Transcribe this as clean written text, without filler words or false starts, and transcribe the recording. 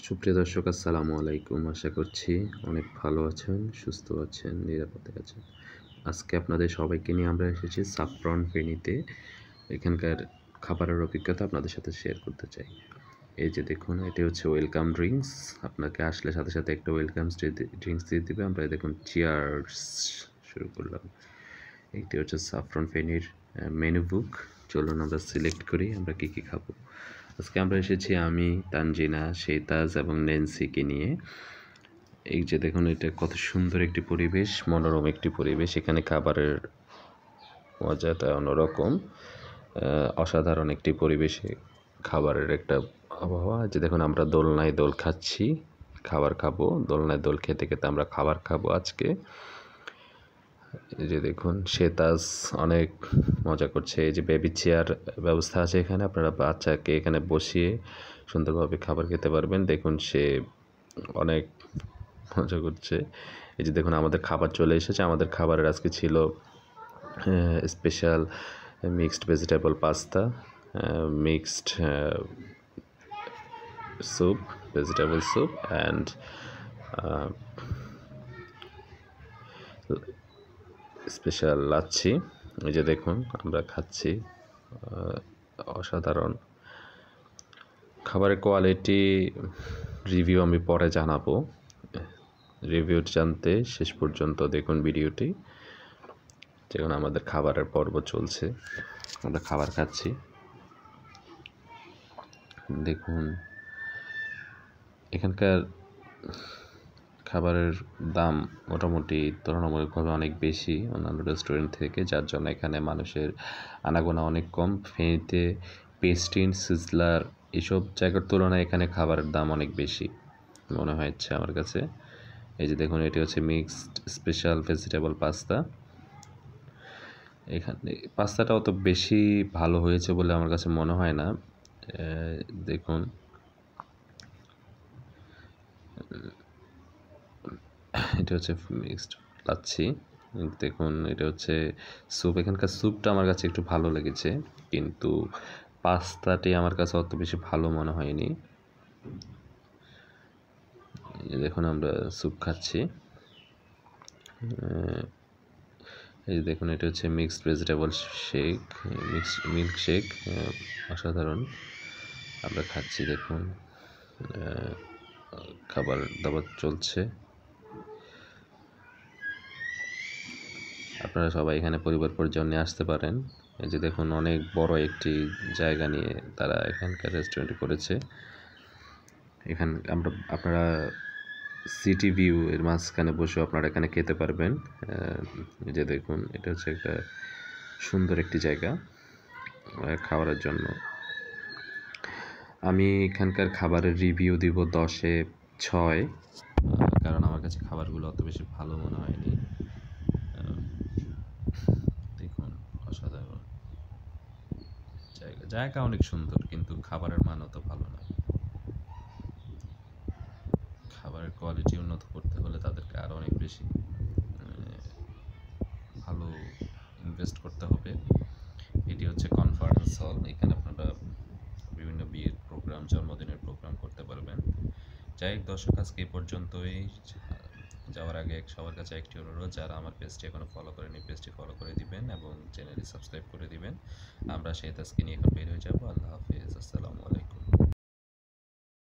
সুপ্রিয় দর্শক, আসসালামু আলাইকুম। আশা করছি অনেক ভালো আছেন, সুস্থ আছেন, নিরাপদে আছেন। আজকে আপনাদের সবাইকে নিয়ে আমরা এসেছি সাফরন ফেনীতে। এখানকার খাবারের অভিজ্ঞতা আপনাদের সাথে শেয়ার করতে চাই। এই যে দেখুন, এটি হচ্ছে ওয়েলকাম ড্রিঙ্কস। আপনাকে আসলে সাথে সাথে একটা ওয়েলকাম ড্রিঙ্কস দিয়ে দিবে। আমরা দেখুন চিয়ার্স শুরু করলাম। এইটি হচ্ছে সাফরন ফেনীর মেনু বুক। চলুন আমরা সিলেক্ট করি আমরা কী কী খাবো। আজকে আমরা এসেছি আমি, তানজিনা, সেইতাজ এবং ন্যান্সিকে নিয়ে। এই যে দেখুন, এটা কত সুন্দর একটি পরিবেশ, মনোরম একটি পরিবেশ। এখানে খাবারের মজাটা অন্যরকম, অসাধারণ একটি পরিবেশে খাবারের একটা আবহাওয়া। যে দেখুন, আমরা দোলনায় দোল খাচ্ছি, খাবার খাবো। দোলনায় দোল খেতে খেতে আমরা খাবার খাবো আজকে। এই যে দেখুন, সেতাজ অনেক মজা করছে। এই যে বেবি চেয়ার ব্যবস্থা আছে এখানে, আপনারা বাচ্চাকে এখানে বসিয়ে সুন্দরভাবে খাবার খেতে পারবেন। দেখুন, সে অনেক মজা করছে। এই যে দেখুন, আমাদের খাবার চলে এসেছে। আমাদের খাবারের আজকে ছিল special mixed vegetable pasta, mixed soup, vegetable soup and special lassi. এই যে দেখুন, আমরা খাচ্ছি, অসাধারণ খাবারের কোয়ালিটি। রিভিউ আমি পরে জানাবো। রিভিউ জানতে শেষ পর্যন্ত দেখুন ভিডিওটি। যেখানে আমাদের খাবারের পর্ব চলছে, আমরা খাবার খাচ্ছি। দেখুন, এখানকার খাবারের দাম মোটামুটি তুলনামূলকভাবে অনেক বেশি অন্যান্য রেস্টুরেন্ট থেকে, যার জন্য এখানে মানুষের আনাগোনা অনেক কম। ফেনীতে পেস্টিন, সিজলার এসব জায়গার তুলনায় এখানে খাবারের দাম অনেক বেশি মনে হয়েছে আমার কাছে। এই যে দেখুন, এটি হচ্ছে মিক্সড স্পেশাল ভেজিটেবল পাস্তা। এখানে পাস্তাটা অত বেশি ভালো হয়েছে বলে আমার কাছে মনে হয় না। দেখুন, এটা হচ্ছে মিক্সড লাচ্ছি। দেখুন, এটা হচ্ছে স্যুপ। এখানকার স্যুপটা আমার কাছে একটু ভালো লেগেছে, কিন্তু পাস্তাটি আমার কাছে অত বেশি ভালো মনে হয়নি। দেখুন, আমরা স্যুপ খাচ্ছি। এই দেখুন, এটা হচ্ছে mixed vegetable shake, milk shake, অসাধারণ। আমরা খাচ্ছি। দেখুন, খাবার দাবার চলছে। আপনারা সবাই এখানে পরিবার পরিজন নিয়ে আসতে পারেন। এই যে দেখুন, অনেক বড় একটি জায়গা নিয়ে তারা এখানকার রেস্টুরেন্ট করেছে। আপনারা সিটি ভিউ এর মাঝখানে বসেও আপনারা এখানে খেতে পারবেন। এই যে দেখুন, এটা হচ্ছে একটা সুন্দর একটি জায়গা খাবারের জন্য। আমি এখানকার খাবারের রিভিউ দিব 10-এ 6, কারণ আমার কাছে খাবারগুলো অত বেশি ভালো মনে হয়নি। দেখুন, অসাধারণ জায়গা অনেক সুন্দর, কিন্তু খাবারের মান অত ভালো নয়। খাবারের কোয়ালিটি উন্নত করতে হলে তাদেরকে আরও অনেক বেশি ভালো ইনভেস্ট করতে হবে। এটি হচ্ছে কনফারেন্স হল। এখানে আপনারা বিভিন্ন বিয়ের প্রোগ্রাম, জন্মদিনের প্রোগ্রাম করতে পারবেন। যাই হোক দর্শক, আজকে এই পর্যন্তই। যাওয়ার আগে সবার কাছে একটি অনুরোধ, যারা আমার পেজটি এখনও ফলো করেনি, পেজটি ফলো করে দিবেন এবং চ্যানেলটি সাবস্ক্রাইব করে দিবেন। আমরা সেই আজকে নিয়ে এখন বের হয়ে যাবো। আল্লাহ হাফিজ, আসসালামু আলাইকুম।